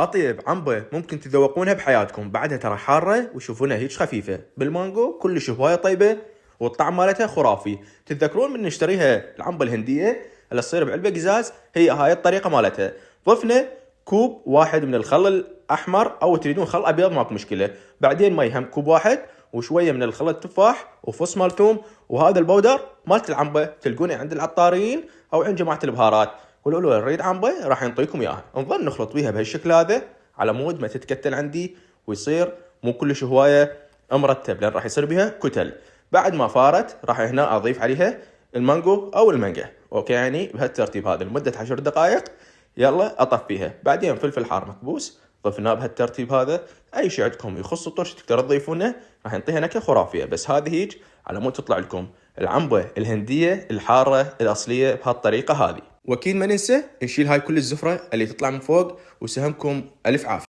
اطيب عنبه ممكن تذوقونها بحياتكم، بعدها ترى حاره وشوفونها هيك خفيفه بالمانجو، كلش هوايه طيبه والطعم مالتها خرافي. تتذكرون من نشتريها العنبه الهنديه اللي تصير بعلبه قزاز؟ هي هاي الطريقه مالتها. ضفنا كوب واحد من الخل الاحمر، او تريدون خل ابيض ماكو مشكله، بعدين مي هم كوب واحد، وشويه من الخل التفاح وفص مال ثوم، وهذا البودر مالت العنبه تلقونه عند العطارين او عند جماعه البهارات. قولوا له نريد عنبه راح ينطيكم اياها. نظل نخلط بيها بهالشكل هذا على مود ما تتكتل عندي ويصير مو كلش هوايه مرتب، لان راح يصير بها كتل. بعد ما فارت راح هنا اضيف عليها المانجو او المانجا، اوكي، يعني بهالترتيب هذا لمده 10 دقائق. يلا اطفيها. بعدين فلفل حار مكبوس ضفناه بهالترتيب هذا. اي شيء عندكم يخص الطرش تقدروا تضيفونه، راح ينطيها نكهه خرافيه. بس هذه هيك على مود تطلع لكم العنبه الهنديه الحاره الاصليه بهالطريقه هذه. واكيد ما ننسى نشيل هاي كل الزفره اللي تطلع من فوق. وسهمكم الف عافيه.